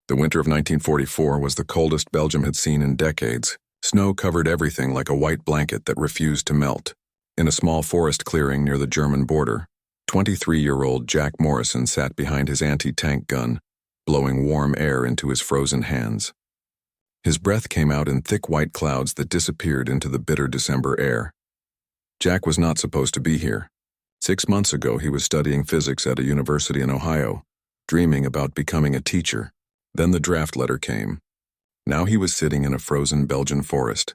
The winter of 1944 was the coldest Belgium had seen in decades. Snow covered everything like a white blanket that refused to melt. In a small forest clearing near the German border, 23-year-old Jack Morrison sat behind his anti-tank gun, blowing warm air into his frozen hands. His breath came out in thick white clouds that disappeared into the bitter December air. Jack was not supposed to be here. 6 months ago, he was studying physics at a university in Ohio, dreaming about becoming a teacher. Then the draft letter came. Now he was sitting in a frozen Belgian forest,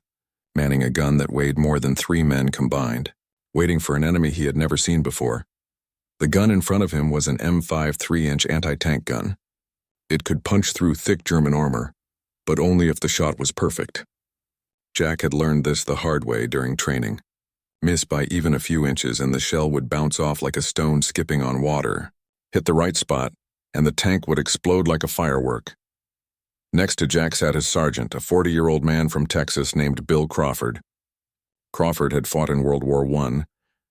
manning a gun that weighed more than 3 men combined, waiting for an enemy he had never seen before. The gun in front of him was an M5 3-inch anti-tank gun. It could punch through thick German armor, but only if the shot was perfect. Jack had learned this the hard way during training. Miss by even a few inches and the shell would bounce off like a stone skipping on water, hit the right spot, and the tank would explode like a firework. Next to Jack sat his sergeant, a 40-year-old man from Texas named Bill Crawford. Crawford had fought in World War I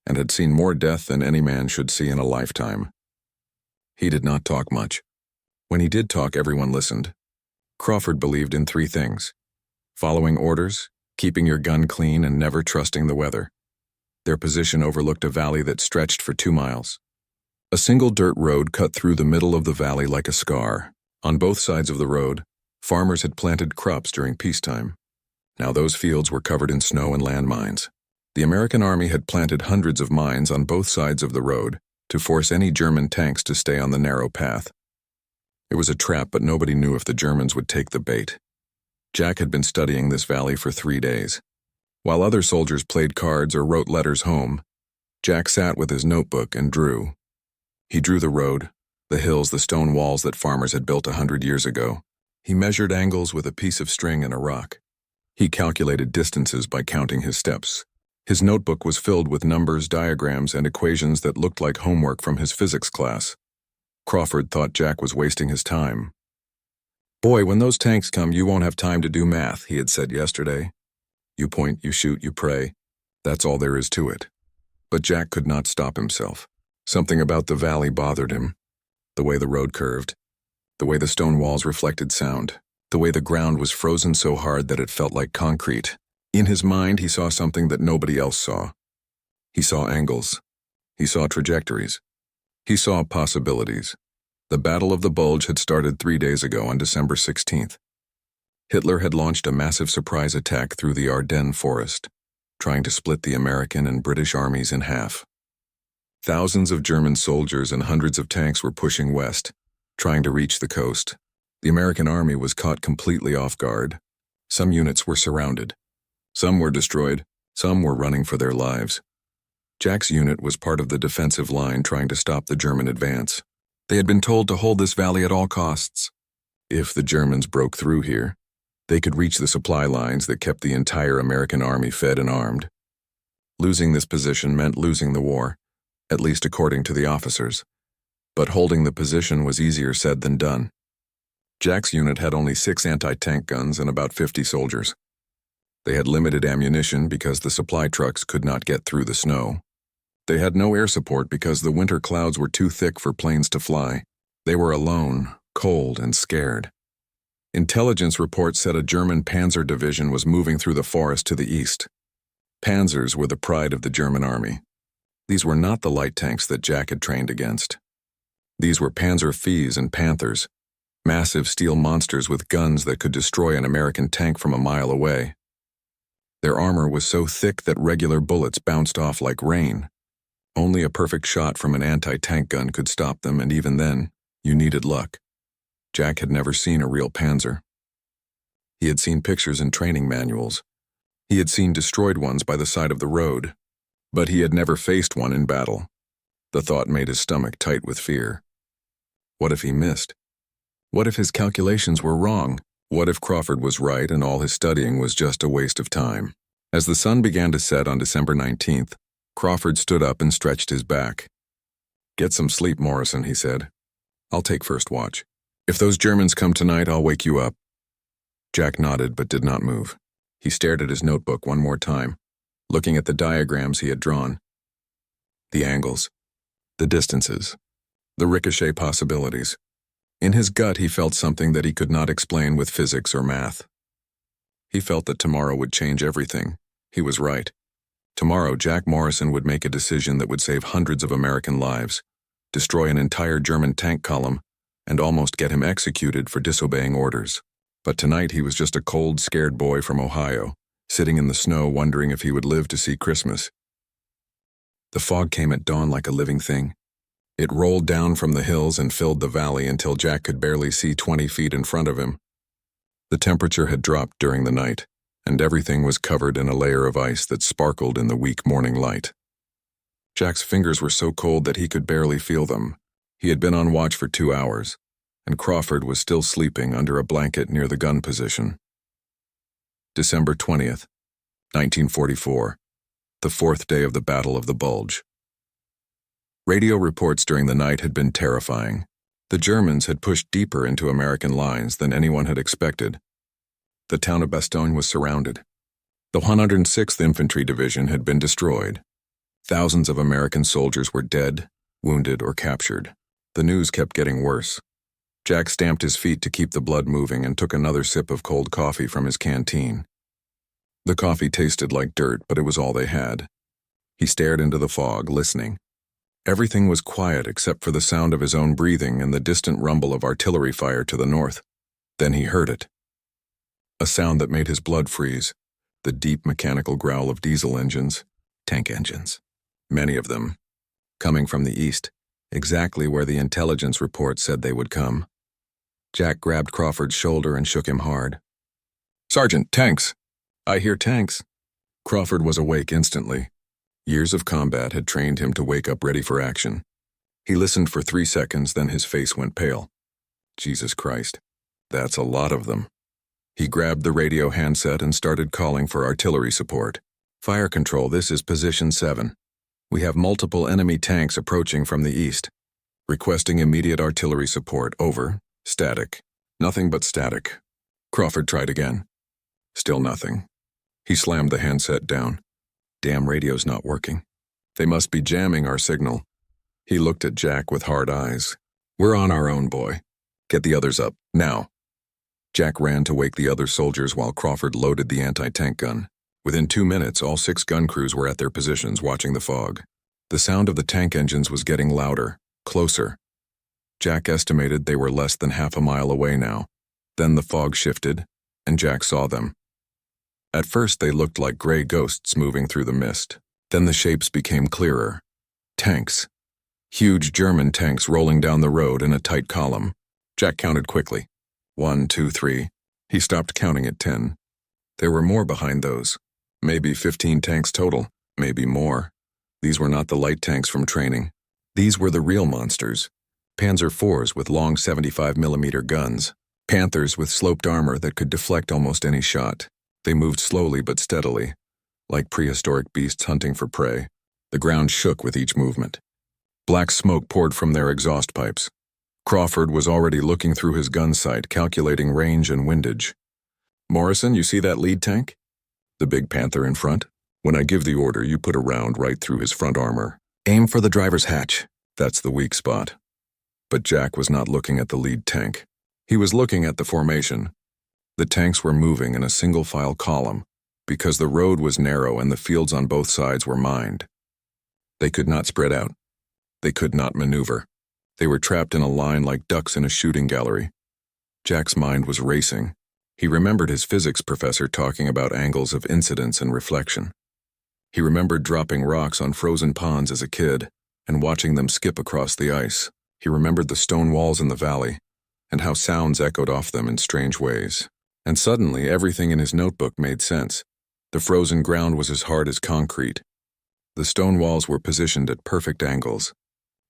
and had seen more death than any man should see in a lifetime. He did not talk much. When he did talk, everyone listened. Crawford believed in 3 things: following orders, keeping your gun clean, and never trusting the weather. Their position overlooked a valley that stretched for 2 miles. A single dirt road cut through the middle of the valley like a scar. On both sides of the road, farmers had planted crops during peacetime. Now those fields were covered in snow and landmines. The American Army had planted hundreds of mines on both sides of the road to force any German tanks to stay on the narrow path. It was a trap, but nobody knew if the Germans would take the bait. Jack had been studying this valley for 3 days. While other soldiers played cards or wrote letters home, Jack sat with his notebook and drew. He drew the road, the hills, the stone walls that farmers had built 100 years ago. He measured angles with a piece of string and a rock. He calculated distances by counting his steps. His notebook was filled with numbers, diagrams, and equations that looked like homework from his physics class. Crawford thought Jack was wasting his time. "Boy, when those tanks come, you won't have time to do math," he had said yesterday. You point, you shoot, you pray. That's all there is to it. But Jack could not stop himself. Something about the valley bothered him. The way the road curved, the way the stone walls reflected sound, the way the ground was frozen so hard that it felt like concrete. In his mind, he saw something that nobody else saw. He saw angles. He saw trajectories. He saw possibilities. The Battle of the Bulge had started 3 days ago on December 16th. Hitler had launched a massive surprise attack through the Ardennes forest, trying to split the American and British armies in half. Thousands of German soldiers and hundreds of tanks were pushing west, trying to reach the coast. The American army was caught completely off guard. Some units were surrounded. Some were destroyed. Some were running for their lives. Jack's unit was part of the defensive line trying to stop the German advance. They had been told to hold this valley at all costs. If the Germans broke through here, they could reach the supply lines that kept the entire American army fed and armed. Losing this position meant losing the war, at least according to the officers. But holding the position was easier said than done. Jack's unit had only 6 anti-tank guns and about 50 soldiers. They had limited ammunition because the supply trucks could not get through the snow. They had no air support because the winter clouds were too thick for planes to fly. They were alone, cold, and scared. Intelligence reports said a German Panzer division was moving through the forest to the east. Panzers were the pride of the German army. These were not the light tanks that Jack had trained against. These were Panzer IVs and Panthers, massive steel monsters with guns that could destroy an American tank from a mile away. Their armor was so thick that regular bullets bounced off like rain. Only a perfect shot from an anti-tank gun could stop them, and even then, you needed luck. Jack had never seen a real Panzer. He had seen pictures in training manuals. He had seen destroyed ones by the side of the road, but he had never faced one in battle. The thought made his stomach tight with fear. What if he missed? What if his calculations were wrong? What if Crawford was right and all his studying was just a waste of time? As the sun began to set on December 19th, Crawford stood up and stretched his back. "Get some sleep, Morrison," he said. "I'll take first watch. If those Germans come tonight, I'll wake you up." Jack nodded but did not move. He stared at his notebook one more time, looking at the diagrams he had drawn. The angles, the distances, the ricochet possibilities. In his gut, he felt something that he could not explain with physics or math. He felt that tomorrow would change everything. He was right. Tomorrow, Jack Morrison would make a decision that would save hundreds of American lives, destroy an entire German tank column, and almost get him executed for disobeying orders. But tonight he was just a cold, scared boy from Ohio, sitting in the snow wondering if he would live to see Christmas. The fog came at dawn like a living thing. It rolled down from the hills and filled the valley until Jack could barely see 20 feet in front of him. The temperature had dropped during the night, and everything was covered in a layer of ice that sparkled in the weak morning light. Jack's fingers were so cold that he could barely feel them. He had been on watch for 2 hours, and Crawford was still sleeping under a blanket near the gun position. December 20th, 1944, the 4th day of the Battle of the Bulge. Radio reports during the night had been terrifying. The Germans had pushed deeper into American lines than anyone had expected. The town of Bastogne was surrounded. The 106th Infantry Division had been destroyed. Thousands of American soldiers were dead, wounded, or captured. The news kept getting worse. Jack stamped his feet to keep the blood moving and took another sip of cold coffee from his canteen. The coffee tasted like dirt, but it was all they had. He stared into the fog, listening. Everything was quiet except for the sound of his own breathing and the distant rumble of artillery fire to the north. Then he heard it. A sound that made his blood freeze, the deep mechanical growl of diesel engines, tank engines, many of them, coming from the east, exactly where the intelligence report said they would come. Jack grabbed Crawford's shoulder and shook him hard. "Sergeant, tanks!" "I hear tanks." Crawford was awake instantly. Years of combat had trained him to wake up ready for action. He listened for 3 seconds, then his face went pale. Jesus Christ, that's a lot of them. He grabbed the radio handset and started calling for artillery support. "Fire control, this is position 7. We have multiple enemy tanks approaching from the east. Requesting immediate artillery support, over. Static. Nothing but static." Crawford tried again. Still nothing. He slammed the handset down. Damn radio's not working. They must be jamming our signal. He looked at Jack with hard eyes. "We're on our own, boy. Get the others up, now." Jack ran to wake the other soldiers while Crawford loaded the anti-tank gun. Within 2 minutes, all 6 gun crews were at their positions watching the fog. The sound of the tank engines was getting louder, closer. Jack estimated they were less than half a mile away now. Then the fog shifted, and Jack saw them. At first, they looked like gray ghosts moving through the mist. Then the shapes became clearer. Tanks. Huge German tanks rolling down the road in a tight column. Jack counted quickly. 1, 2, 3. He stopped counting at 10. There were more behind those. Maybe 15 tanks total, maybe more. These were not the light tanks from training. These were the real monsters. Panzer IVs with long 75mm guns. Panthers with sloped armor that could deflect almost any shot. They moved slowly but steadily, like prehistoric beasts hunting for prey. The ground shook with each movement. Black smoke poured from their exhaust pipes. Crawford was already looking through his gun sight, calculating range and windage. "Morrison, you see that lead tank? The big Panther in front? When I give the order, you put a round right through his front armor. Aim for the driver's hatch. That's the weak spot." But Jack was not looking at the lead tank. He was looking at the formation. The tanks were moving in a single-file column because the road was narrow and the fields on both sides were mined. They could not spread out. They could not maneuver. They were trapped in a line like ducks in a shooting gallery. Jack's mind was racing. He remembered his physics professor talking about angles of incidence and reflection. He remembered dropping rocks on frozen ponds as a kid and watching them skip across the ice. He remembered the stone walls in the valley and how sounds echoed off them in strange ways. And suddenly, everything in his notebook made sense. The frozen ground was as hard as concrete. The stone walls were positioned at perfect angles.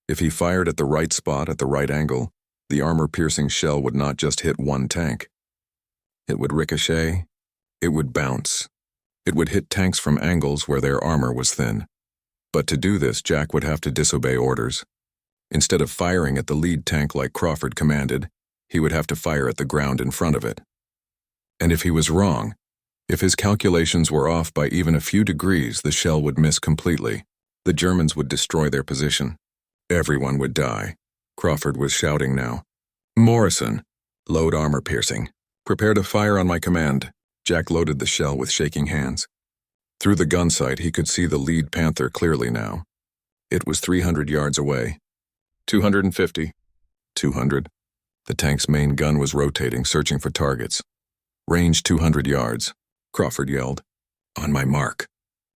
If he fired at the right spot at the right angle, the armor-piercing shell would not just hit one tank. It would ricochet. It would bounce. It would hit tanks from angles where their armor was thin. But to do this, Jack would have to disobey orders. Instead of firing at the lead tank like Crawford commanded, he would have to fire at the ground in front of it. And if he was wrong, if his calculations were off by even a few degrees, the shell would miss completely. The Germans would destroy their position. Everyone would die. Crawford was shouting now. Morrison. Load armor piercing. Prepare to fire on my command. Jack loaded the shell with shaking hands. Through the gun sight, he could see the lead Panther clearly now. It was 300 yards away. 250. 200. The tank's main gun was rotating, searching for targets. Range 200 yards. Crawford yelled. On my mark.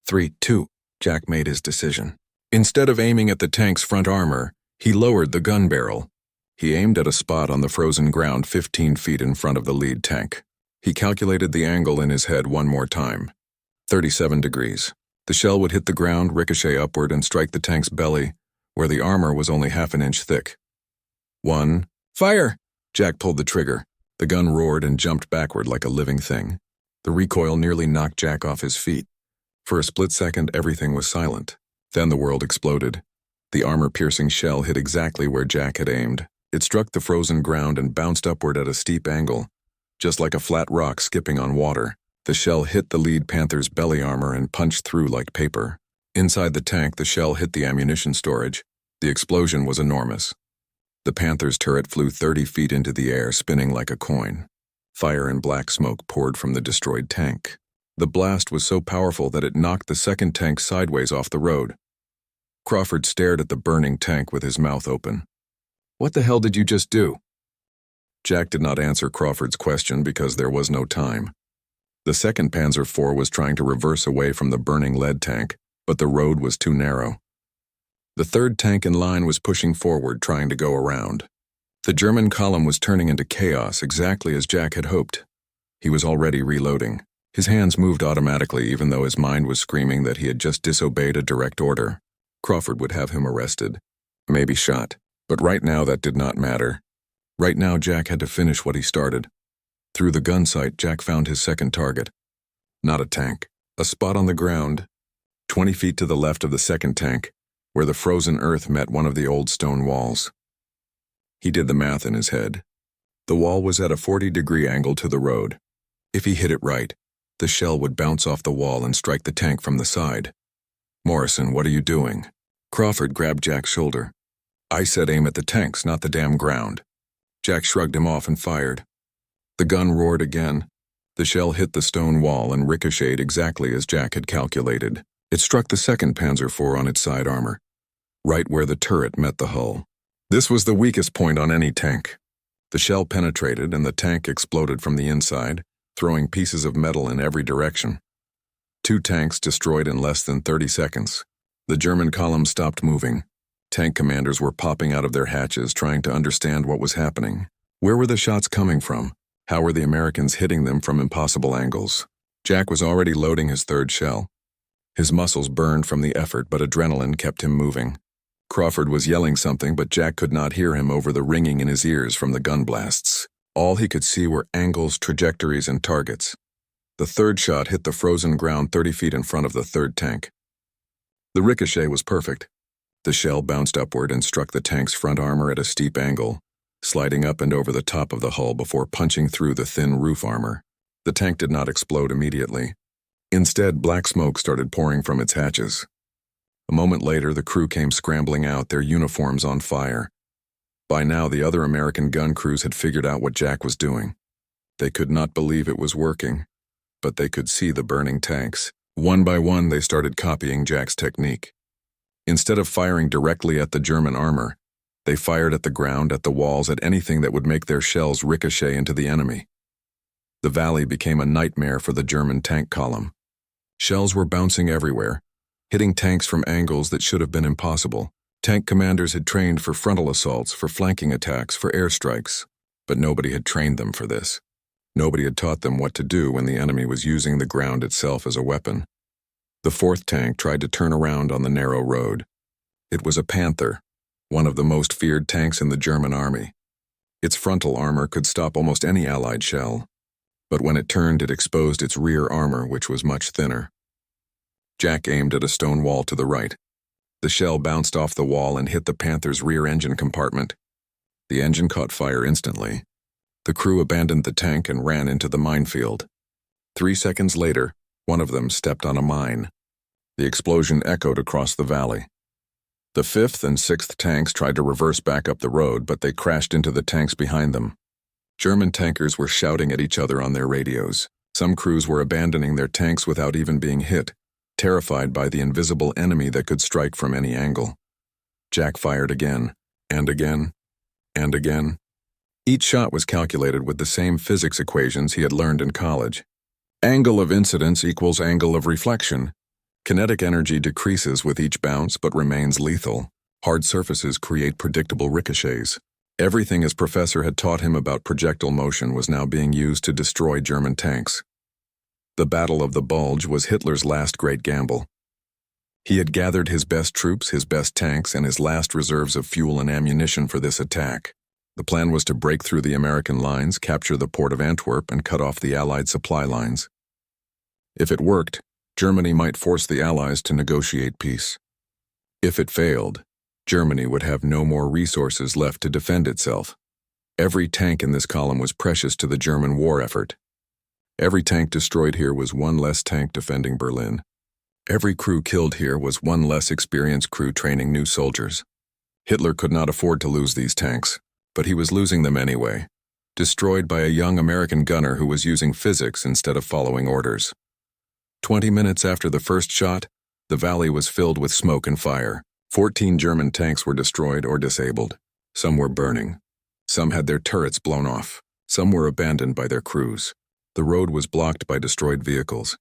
3, 2. Jack made his decision. Instead of aiming at the tank's front armor, he lowered the gun barrel. He aimed at a spot on the frozen ground 15 feet in front of the lead tank. He calculated the angle in his head one more time. 37 degrees. The shell would hit the ground, ricochet upward, and strike the tank's belly, where the armor was only half an inch thick. 1. Fire! Jack pulled the trigger. The gun roared and jumped backward like a living thing. The recoil nearly knocked Jack off his feet. For a split second, everything was silent. Then the world exploded. The armor-piercing shell hit exactly where Jack had aimed. It struck the frozen ground and bounced upward at a steep angle. Just like a flat rock skipping on water, the shell hit the lead Panther's belly armor and punched through like paper. Inside the tank, the shell hit the ammunition storage. The explosion was enormous. The Panther's turret flew 30 feet into the air, spinning like a coin. Fire and black smoke poured from the destroyed tank. The blast was so powerful that it knocked the second tank sideways off the road. Crawford stared at the burning tank with his mouth open. What the hell did you just do? Jack did not answer Crawford's question because there was no time. The second Panzer IV was trying to reverse away from the burning lead tank, but the road was too narrow. The third tank in line was pushing forward, trying to go around. The German column was turning into chaos exactly as Jack had hoped. He was already reloading. His hands moved automatically even though his mind was screaming that he had just disobeyed a direct order. Crawford would have him arrested, maybe shot, but right now that did not matter. Right now Jack had to finish what he started. Through the gun sight, Jack found his second target. Not a tank, a spot on the ground, 20 feet to the left of the second tank, where the frozen earth met one of the old stone walls. He did the math in his head. The wall was at a 40-degree angle to the road. If he hit it right, the shell would bounce off the wall and strike the tank from the side. Morrison, what are you doing? Crawford grabbed Jack's shoulder. I said aim at the tanks, not the damn ground. Jack shrugged him off and fired. The gun roared again. The shell hit the stone wall and ricocheted exactly as Jack had calculated. It struck the second Panzer IV on its side armor, right where the turret met the hull. This was the weakest point on any tank. The shell penetrated and the tank exploded from the inside, throwing pieces of metal in every direction. 2 tanks destroyed in less than 30 seconds. The German column stopped moving. Tank commanders were popping out of their hatches trying to understand what was happening. Where were the shots coming from? How were the Americans hitting them from impossible angles? Jack was already loading his third shell. His muscles burned from the effort, but adrenaline kept him moving. Crawford was yelling something, but Jack could not hear him over the ringing in his ears from the gun blasts. All he could see were angles, trajectories, and targets. The third shot hit the frozen ground 30 feet in front of the third tank. The ricochet was perfect. The shell bounced upward and struck the tank's front armor at a steep angle, sliding up and over the top of the hull before punching through the thin roof armor. The tank did not explode immediately. Instead, black smoke started pouring from its hatches. A moment later, the crew came scrambling out, their uniforms on fire. By now, the other American gun crews had figured out what Jack was doing. They could not believe it was working, but they could see the burning tanks. One by one, they started copying Jack's technique. Instead of firing directly at the German armor, they fired at the ground, at the walls, at anything that would make their shells ricochet into the enemy. The valley became a nightmare for the German tank column. Shells were bouncing everywhere, hitting tanks from angles that should have been impossible. Tank commanders had trained for frontal assaults, for flanking attacks, for airstrikes, but nobody had trained them for this. Nobody had taught them what to do when the enemy was using the ground itself as a weapon. The fourth tank tried to turn around on the narrow road. It was a Panther, one of the most feared tanks in the German army. Its frontal armor could stop almost any Allied shell, but when it turned, it exposed its rear armor, which was much thinner. Jack aimed at a stone wall to the right. The shell bounced off the wall and hit the Panther's rear engine compartment. The engine caught fire instantly. The crew abandoned the tank and ran into the minefield. 3 seconds later, one of them stepped on a mine. The explosion echoed across the valley. The 5th and 6th tanks tried to reverse back up the road, but they crashed into the tanks behind them. German tankers were shouting at each other on their radios. Some crews were abandoning their tanks without even being hit, terrified by the invisible enemy that could strike from any angle. Jack fired again, and again, and again. Each shot was calculated with the same physics equations he had learned in college. Angle of incidence equals angle of reflection. Kinetic energy decreases with each bounce but remains lethal. Hard surfaces create predictable ricochets. Everything his professor had taught him about projectile motion was now being used to destroy German tanks. The Battle of the Bulge was Hitler's last great gamble. He had gathered his best troops, his best tanks, and his last reserves of fuel and ammunition for this attack. The plan was to break through the American lines, capture the port of Antwerp, and cut off the Allied supply lines. If it worked, Germany might force the Allies to negotiate peace. If it failed, Germany would have no more resources left to defend itself. Every tank in this column was precious to the German war effort. Every tank destroyed here was one less tank defending Berlin. Every crew killed here was one less experienced crew training new soldiers. Hitler could not afford to lose these tanks, but he was losing them anyway, destroyed by a young American gunner who was using physics instead of following orders. 20 minutes after the first shot, the valley was filled with smoke and fire. 14 German tanks were destroyed or disabled. Some were burning. Some had their turrets blown off. Some were abandoned by their crews. The road was blocked by destroyed vehicles.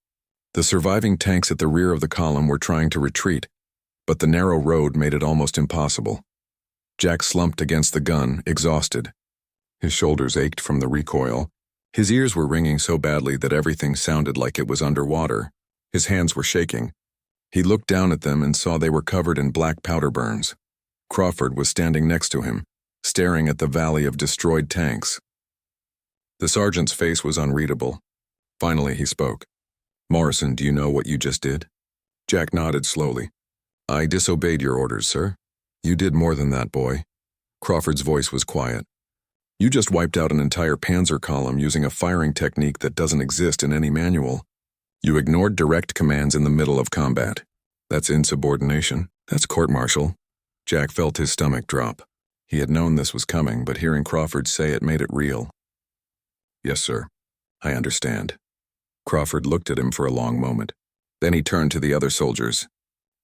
The surviving tanks at the rear of the column were trying to retreat, but the narrow road made it almost impossible. Jack slumped against the gun, exhausted. His shoulders ached from the recoil. His ears were ringing so badly that everything sounded like it was underwater. His hands were shaking. He looked down at them and saw they were covered in black powder burns. Crawford was standing next to him, staring at the valley of destroyed tanks. The sergeant's face was unreadable. Finally, he spoke. "Morrison, do you know what you just did?" Jack nodded slowly. "I disobeyed your orders, sir." "You did more than that, boy." Crawford's voice was quiet. "You just wiped out an entire Panzer column using a firing technique that doesn't exist in any manual. You ignored direct commands in the middle of combat. That's insubordination. That's court-martial." Jack felt his stomach drop. He had known this was coming, but hearing Crawford say it made it real. "Yes, sir. I understand." Crawford looked at him for a long moment. Then he turned to the other soldiers.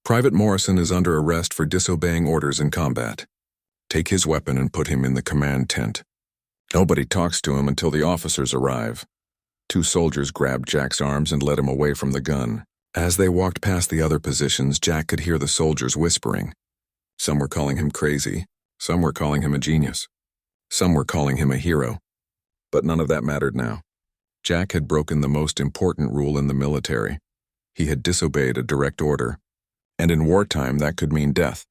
"Private Morrison is under arrest for disobeying orders in combat. Take his weapon and put him in the command tent. Nobody talks to him until the officers arrive." 2 soldiers grabbed Jack's arms and led him away from the gun. As they walked past the other positions, Jack could hear the soldiers whispering. Some were calling him crazy. Some were calling him a genius. Some were calling him a hero. But none of that mattered now. Jack had broken the most important rule in the military. He had disobeyed a direct order. And in wartime, that could mean death.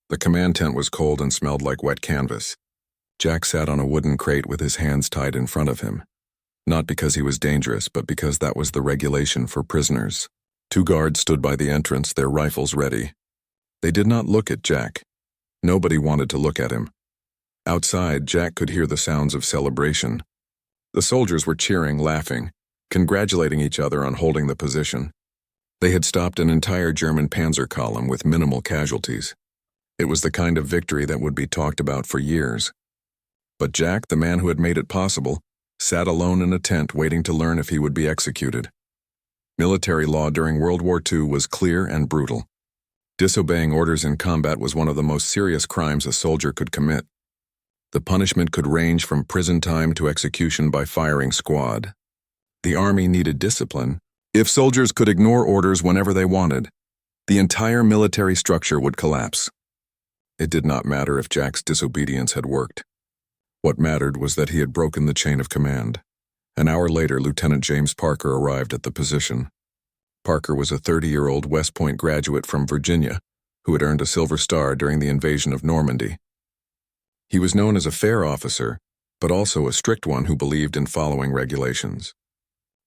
The command tent was cold and smelled like wet canvas. Jack sat on a wooden crate with his hands tied in front of him. Not because he was dangerous, but because that was the regulation for prisoners. 2 guards stood by the entrance, their rifles ready. They did not look at Jack. Nobody wanted to look at him. Outside, Jack could hear the sounds of celebration. The soldiers were cheering, laughing, congratulating each other on holding the position. They had stopped an entire German Panzer column with minimal casualties. It was the kind of victory that would be talked about for years. But Jack, the man who had made it possible, sat alone in a tent waiting to learn if he would be executed. Military law during World War II was clear and brutal. Disobeying orders in combat was one of the most serious crimes a soldier could commit. The punishment could range from prison time to execution by firing squad. The army needed discipline. If soldiers could ignore orders whenever they wanted, the entire military structure would collapse. It did not matter if Jack's disobedience had worked. What mattered was that he had broken the chain of command. An hour later, Lieutenant James Parker arrived at the position. Parker was a 30-year-old West Point graduate from Virginia who had earned a Silver Star during the invasion of Normandy. He was known as a fair officer, but also a strict one who believed in following regulations.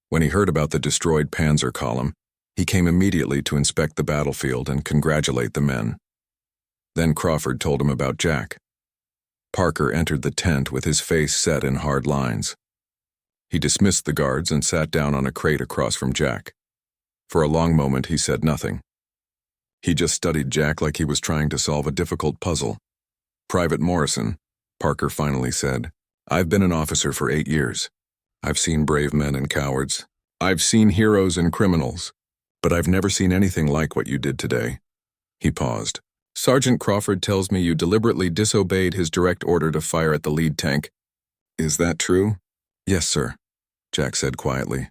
When he heard about the destroyed Panzer column, he came immediately to inspect the battlefield and congratulate the men. Then Crawford told him about Jack. Parker entered the tent with his face set in hard lines. He dismissed the guards and sat down on a crate across from Jack. For a long moment he said nothing. He just studied Jack like he was trying to solve a difficult puzzle. "Private Morrison," Parker finally said, "I've been an officer for 8 years. I've seen brave men and cowards. I've seen heroes and criminals. But I've never seen anything like what you did today." He paused. "Sergeant Crawford tells me you deliberately disobeyed his direct order to fire at the lead tank. Is that true?" "Yes, sir," Jack said quietly.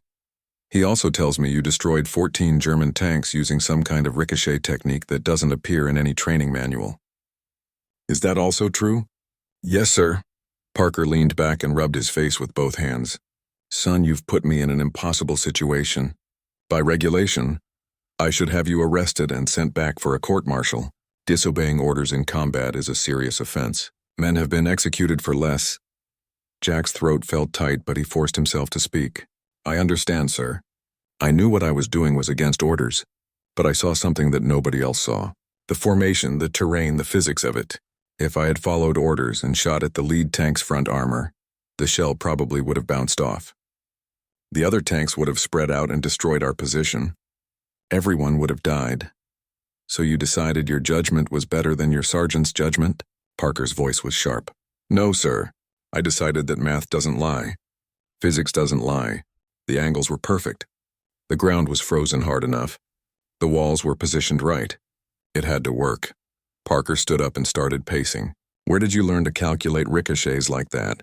"He also tells me you destroyed 14 German tanks using some kind of ricochet technique that doesn't appear in any training manual. Is that also true?" "Yes, sir." Parker leaned back and rubbed his face with both hands. "Son, you've put me in an impossible situation. By regulation, I should have you arrested and sent back for a court-martial. Disobeying orders in combat is a serious offense. Men have been executed for less." Jack's throat felt tight, but he forced himself to speak. "I understand, sir. I knew what I was doing was against orders, but I saw something that nobody else saw. The formation, the terrain, the physics of it. If I had followed orders and shot at the lead tank's front armor, the shell probably would have bounced off. The other tanks would have spread out and destroyed our position. Everyone would have died. So you decided your judgment was better than your sergeant's judgment?" Parker's voice was sharp. "No, sir. I decided that math doesn't lie. Physics doesn't lie. The angles were perfect. The ground was frozen hard enough. The walls were positioned right. It had to work." Parker stood up and started pacing. "Where did you learn to calculate ricochets like that?"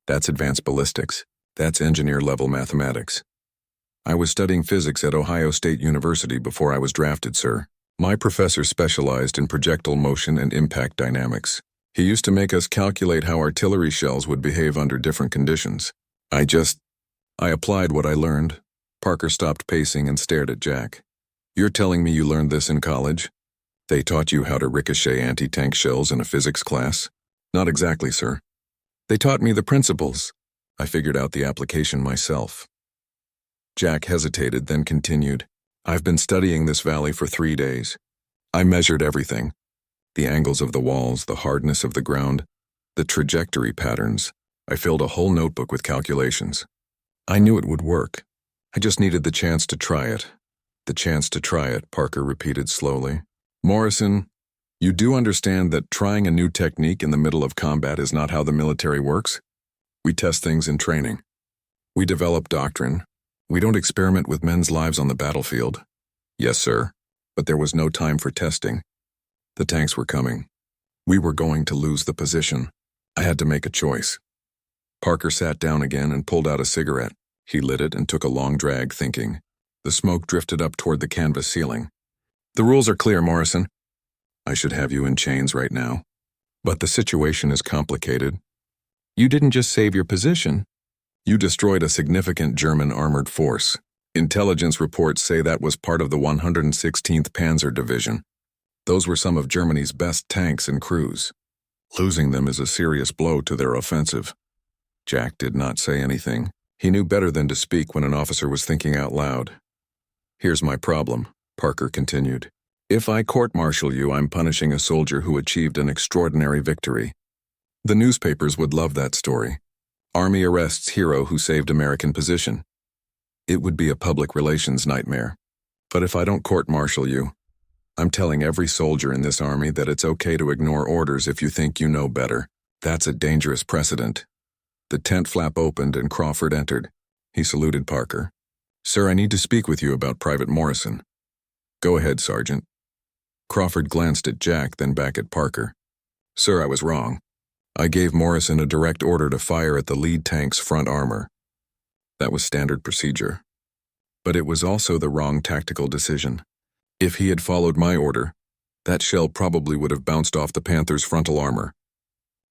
"That's advanced ballistics. That's engineer-level mathematics. I was studying physics at Ohio State University before I was drafted, sir. My professor specialized in projectile motion and impact dynamics. He used to make us calculate how artillery shells would behave under different conditions. I applied what I learned." Parker stopped pacing and stared at Jack. "You're telling me you learned this in college? They taught you how to ricochet anti-tank shells in a physics class?" "Not exactly, sir. They taught me the principles. I figured out the application myself." Jack hesitated, then continued. "I've been studying this valley for 3 days. I measured everything. The angles of the walls, the hardness of the ground, the trajectory patterns. I filled a whole notebook with calculations. I knew it would work. I just needed the chance to try it." "The chance to try it," Parker repeated slowly. "Morrison, you do understand that trying a new technique in the middle of combat is not how the military works? We test things in training. We develop doctrine. We don't experiment with men's lives on the battlefield." "Yes, sir. But there was no time for testing. The tanks were coming. We were going to lose the position. I had to make a choice." Parker sat down again and pulled out a cigarette. He lit it and took a long drag, thinking. The smoke drifted up toward the canvas ceiling. "The rules are clear, Morrison. I should have you in chains right now. But the situation is complicated. You didn't just save your position. You destroyed a significant German armored force. Intelligence reports say that was part of the 116th Panzer Division. Those were some of Germany's best tanks and crews. Losing them is a serious blow to their offensive." Jack did not say anything. He knew better than to speak when an officer was thinking out loud. "Here's my problem," Parker continued. "If I court-martial you, I'm punishing a soldier who achieved an extraordinary victory. The newspapers would love that story. Army arrests hero who saved American position. It would be a public relations nightmare. But if I don't court-martial you, I'm telling every soldier in this army that it's okay to ignore orders if you think you know better. That's a dangerous precedent." The tent flap opened and Crawford entered. He saluted Parker. "Sir, I need to speak with you about Private Morrison." "Go ahead, Sergeant." Crawford glanced at Jack, then back at Parker. "Sir, I was wrong. I gave Morrison a direct order to fire at the lead tank's front armor. That was standard procedure. But it was also the wrong tactical decision. If he had followed my order, that shell probably would have bounced off the Panther's frontal armor.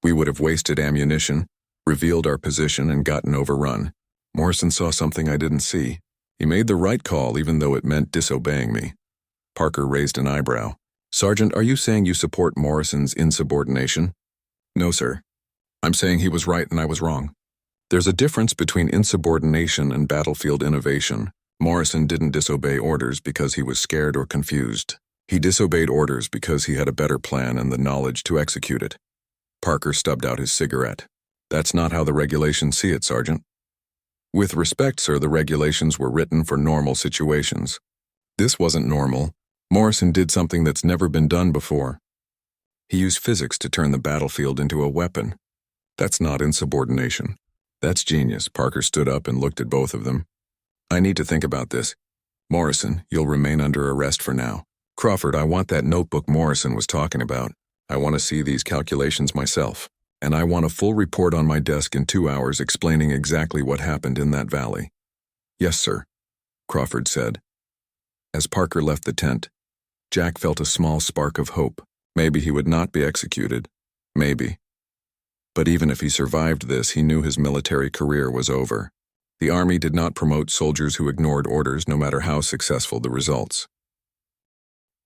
We would have wasted ammunition, revealed our position, and gotten overrun. Morrison saw something I didn't see. He made the right call even though it meant disobeying me." Parker raised an eyebrow. "Sergeant, are you saying you support Morrison's insubordination?" "No, sir. I'm saying he was right and I was wrong. There's a difference between insubordination and battlefield innovation. Morrison didn't disobey orders because he was scared or confused. He disobeyed orders because he had a better plan and the knowledge to execute it." Parker stubbed out his cigarette. "That's not how the regulations see it, Sergeant." "With respect, sir, the regulations were written for normal situations. This wasn't normal. Morrison did something that's never been done before. He used physics to turn the battlefield into a weapon. That's not insubordination. That's genius. Parker stood up and looked at both of them. I need to think about this. Morrison, you'll remain under arrest for now. Crawford, I want that notebook Morrison was talking about. I want to see these calculations myself. And I want a full report on my desk in 2 hours explaining exactly what happened in that valley. Yes, sir, Crawford said. As Parker left the tent, Jack felt a small spark of hope. Maybe he would not be executed. Maybe. But even if he survived this, he knew his military career was over. The Army did not promote soldiers who ignored orders, no matter how successful the results.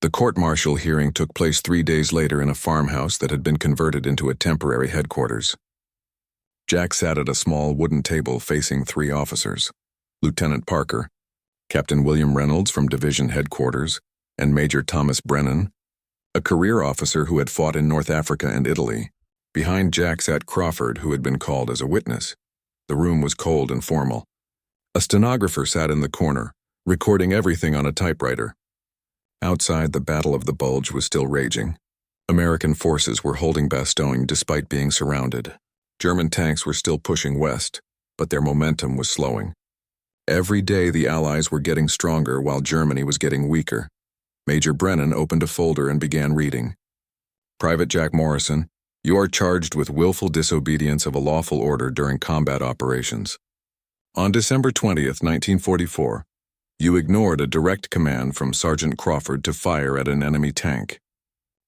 The court-martial hearing took place 3 days later in a farmhouse that had been converted into a temporary headquarters. Jack sat at a small wooden table facing 3 officers: Lieutenant Parker, Captain William Reynolds from Division Headquarters, and Major Thomas Brennan, a career officer who had fought in North Africa and Italy. Behind Jack sat Crawford, who had been called as a witness. The room was cold and formal. A stenographer sat in the corner, recording everything on a typewriter. Outside, the Battle of the Bulge was still raging. American forces were holding Bastogne despite being surrounded. German tanks were still pushing west, but their momentum was slowing. Every day the Allies were getting stronger while Germany was getting weaker. Major Brennan opened a folder and began reading. Private Jack Morrison, you are charged with willful disobedience of a lawful order during combat operations. On December 20th, 1944, you ignored a direct command from Sergeant Crawford to fire at an enemy tank.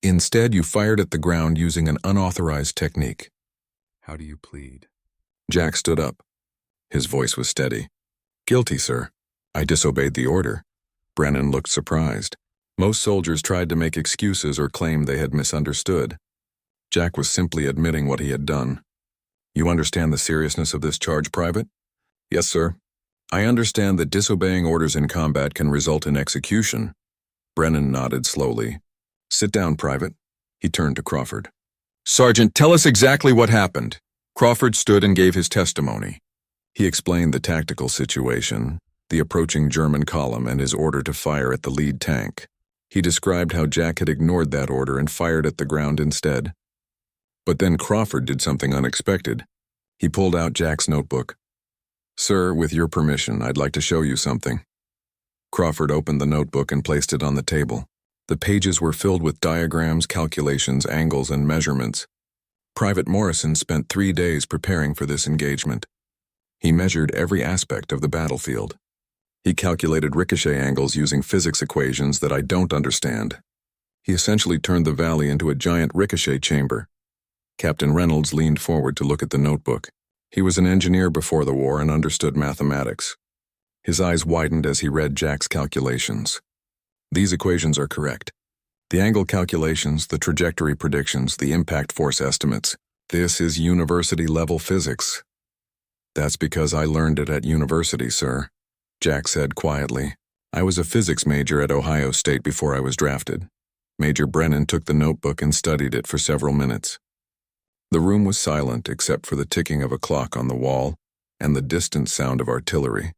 Instead, you fired at the ground using an unauthorized technique. How do you plead? Jack stood up. His voice was steady. Guilty, sir. I disobeyed the order. Brennan looked surprised. Most soldiers tried to make excuses or claim they had misunderstood. Jack was simply admitting what he had done. You understand the seriousness of this charge, Private? Yes, sir. I understand that disobeying orders in combat can result in execution. Brennan nodded slowly. Sit down, Private. He turned to Crawford. Sergeant, tell us exactly what happened. Crawford stood and gave his testimony. He explained the tactical situation, the approaching German column, and his order to fire at the lead tank. He described how Jack had ignored that order and fired at the ground instead. But then Crawford did something unexpected. He pulled out Jack's notebook. Sir, with your permission, I'd like to show you something. Crawford opened the notebook and placed it on the table. The pages were filled with diagrams, calculations, angles, and measurements. Private Morrison spent 3 days preparing for this engagement. He measured every aspect of the battlefield. He calculated ricochet angles using physics equations that I don't understand. He essentially turned the valley into a giant ricochet chamber. Captain Reynolds leaned forward to look at the notebook. He was an engineer before the war and understood mathematics. His eyes widened as he read Jack's calculations. These equations are correct. The angle calculations, the trajectory predictions, the impact force estimates. This is university-level physics. That's because I learned it at university, sir, Jack said quietly. I was a physics major at Ohio State before I was drafted. Major Brennan took the notebook and studied it for several minutes. The room was silent except for the ticking of a clock on the wall and the distant sound of artillery.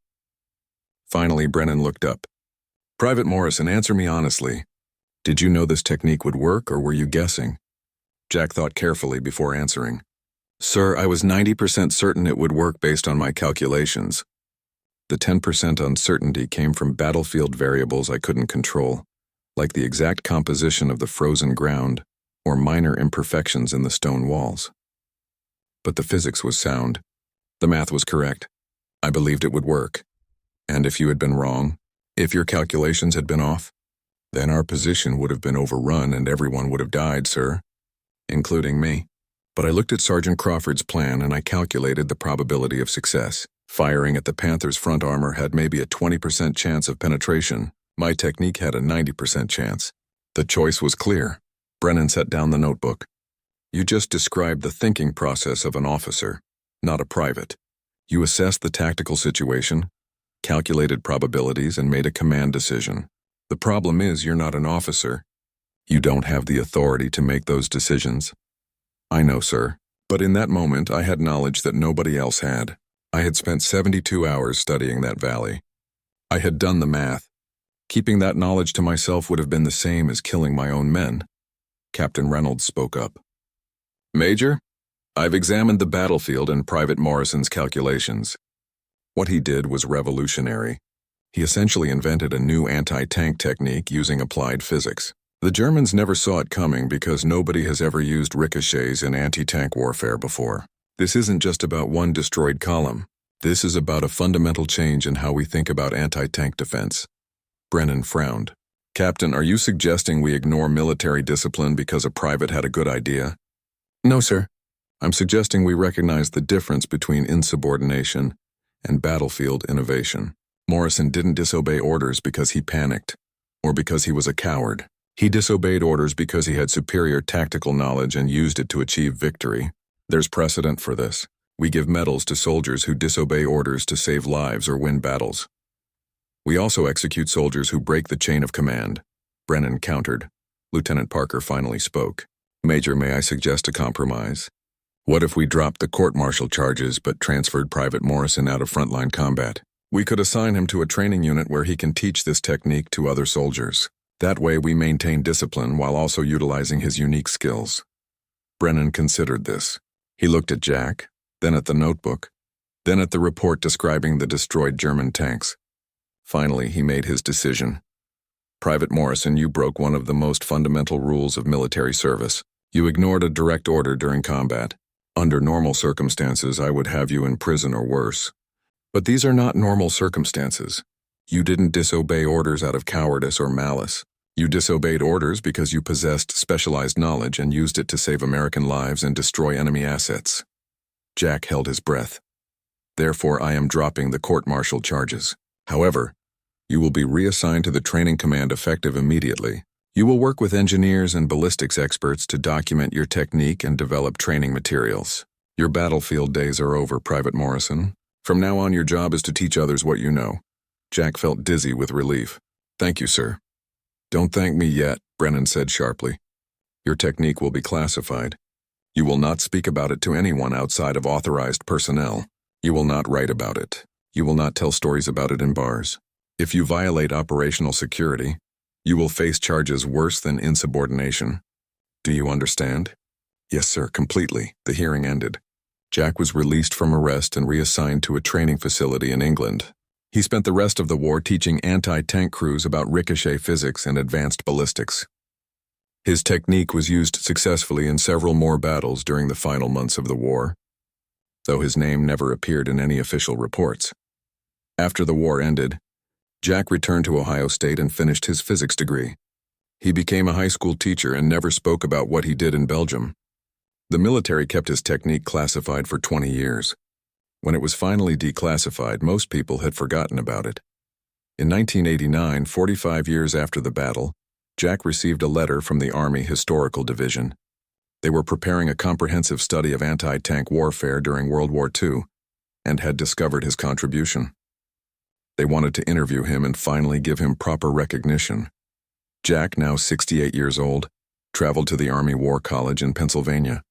Finally, Brennan looked up. Private Morrison, answer me honestly. Did you know this technique would work, or were you guessing? Jack thought carefully before answering. Sir, I was 90% certain it would work based on my calculations. The 10% uncertainty came from battlefield variables I couldn't control, like the exact composition of the frozen ground or minor imperfections in the stone walls. But the physics was sound. The math was correct. I believed it would work. And if you had been wrong, if your calculations had been off, then our position would have been overrun and everyone would have died, sir, including me. But I looked at Sergeant Crawford's plan and I calculated the probability of success. Firing at the Panther's front armor had maybe a 20% chance of penetration. My technique had a 90% chance. The choice was clear. Brennan set down the notebook. You just described the thinking process of an officer, not a private. You assessed the tactical situation, calculated probabilities, and made a command decision. The problem is you're not an officer. You don't have the authority to make those decisions. I know, sir, but in that moment I had knowledge that nobody else had. I had spent 72 hours studying that valley. I had done the math. Keeping that knowledge to myself would have been the same as killing my own men. Captain Reynolds spoke up. Major, I've examined the battlefield and Private Morrison's calculations. What he did was revolutionary. He essentially invented a new anti-tank technique using applied physics. The Germans never saw it coming because nobody has ever used ricochets in anti-tank warfare before. This isn't just about one destroyed column. This is about a fundamental change in how we think about anti-tank defense. Brennan frowned. Captain, are you suggesting we ignore military discipline because a private had a good idea? No, sir. I'm suggesting we recognize the difference between insubordination and battlefield innovation. Morrison didn't disobey orders because he panicked, or because he was a coward. He disobeyed orders because he had superior tactical knowledge and used it to achieve victory. There's precedent for this. We give medals to soldiers who disobey orders to save lives or win battles. We also execute soldiers who break the chain of command. Brennan countered. Lieutenant Parker finally spoke. Major, may I suggest a compromise? What if we dropped the court-martial charges but transferred Private Morrison out of frontline combat? We could assign him to a training unit where he can teach this technique to other soldiers. That way we maintain discipline while also utilizing his unique skills. Brennan considered this. He looked at Jack, then at the notebook, then at the report describing the destroyed German tanks. Finally, he made his decision. Private Morrison, you broke one of the most fundamental rules of military service. You ignored a direct order during combat. Under normal circumstances, I would have you in prison or worse. But these are not normal circumstances. You didn't disobey orders out of cowardice or malice. You disobeyed orders because you possessed specialized knowledge and used it to save American lives and destroy enemy assets. Jack held his breath. Therefore, I am dropping the court-martial charges. However, you will be reassigned to the training command effective immediately. You will work with engineers and ballistics experts to document your technique and develop training materials. Your battlefield days are over, Private Morrison. From now on, your job is to teach others what you know. Jack felt dizzy with relief. Thank you, sir. Don't thank me yet, Brennan said sharply. Your technique will be classified. You will not speak about it to anyone outside of authorized personnel. You will not write about it. You will not tell stories about it in bars. If you violate operational security, you will face charges worse than insubordination. Do you understand? Yes, sir, completely. The hearing ended. Jack was released from arrest and reassigned to a training facility in England. He spent the rest of the war teaching anti-tank crews about ricochet physics and advanced ballistics. His technique was used successfully in several more battles during the final months of the war, though his name never appeared in any official reports. After the war ended, Jack returned to Ohio State and finished his physics degree. He became a high school teacher and never spoke about what he did in Belgium. The military kept his technique classified for 20 years. When it was finally declassified, most people had forgotten about it. In 1989, 45 years after the battle, Jack received a letter from the Army Historical Division. They were preparing a comprehensive study of anti-tank warfare during World War II and had discovered his contribution. They wanted to interview him and finally give him proper recognition. Jack, now 68 years old, traveled to the Army War College in Pennsylvania.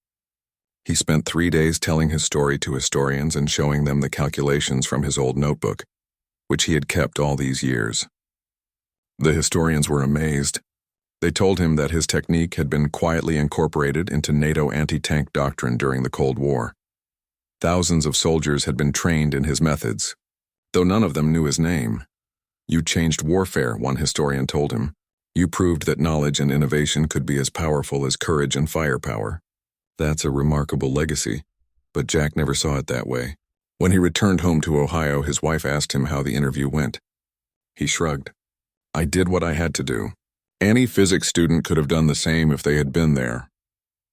He spent 3 days telling his story to historians and showing them the calculations from his old notebook, which he had kept all these years. The historians were amazed. They told him that his technique had been quietly incorporated into NATO anti-tank doctrine during the Cold War. Thousands of soldiers had been trained in his methods, though none of them knew his name. You changed warfare, one historian told him. You proved that knowledge and innovation could be as powerful as courage and firepower. That's a remarkable legacy, but Jack never saw it that way. When he returned home to Ohio, his wife asked him how the interview went. He shrugged. I did what I had to do. Any physics student could have done the same if they had been there.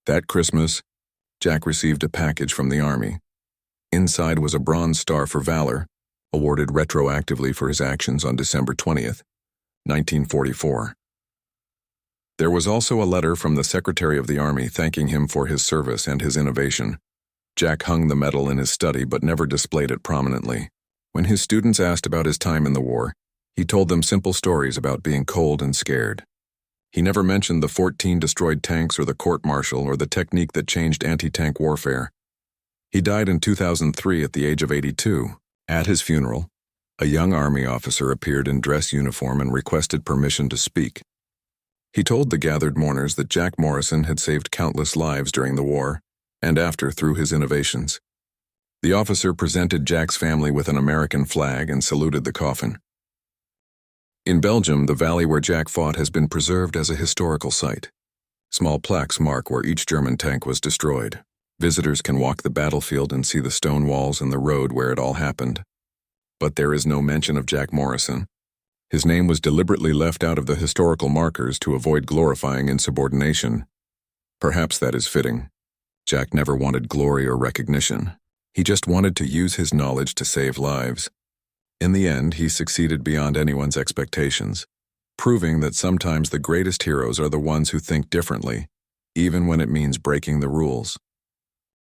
That Christmas, Jack received a package from the Army. Inside was a Bronze Star for Valor, awarded retroactively for his actions on December 20th, 1944. There was also a letter from the Secretary of the Army thanking him for his service and his innovation. Jack hung the medal in his study but never displayed it prominently. When his students asked about his time in the war, he told them simple stories about being cold and scared. He never mentioned the 14 destroyed tanks or the court-martial or the technique that changed anti-tank warfare. He died in 2003 at the age of 82. At his funeral, A young Army officer appeared in dress uniform and requested permission to speak. He told the gathered mourners that Jack Morrison had saved countless lives during the war, and after through his innovations. The officer presented Jack's family with an American flag and saluted the coffin. In Belgium, the valley where Jack fought has been preserved as a historical site. Small plaques mark where each German tank was destroyed. Visitors can walk the battlefield and see the stone walls and the road where it all happened. But there is no mention of Jack Morrison. His name was deliberately left out of the historical markers to avoid glorifying insubordination. Perhaps that is fitting. Jack never wanted glory or recognition. He just wanted to use his knowledge to save lives. In the end, he succeeded beyond anyone's expectations, proving that sometimes the greatest heroes are the ones who think differently, even when it means breaking the rules.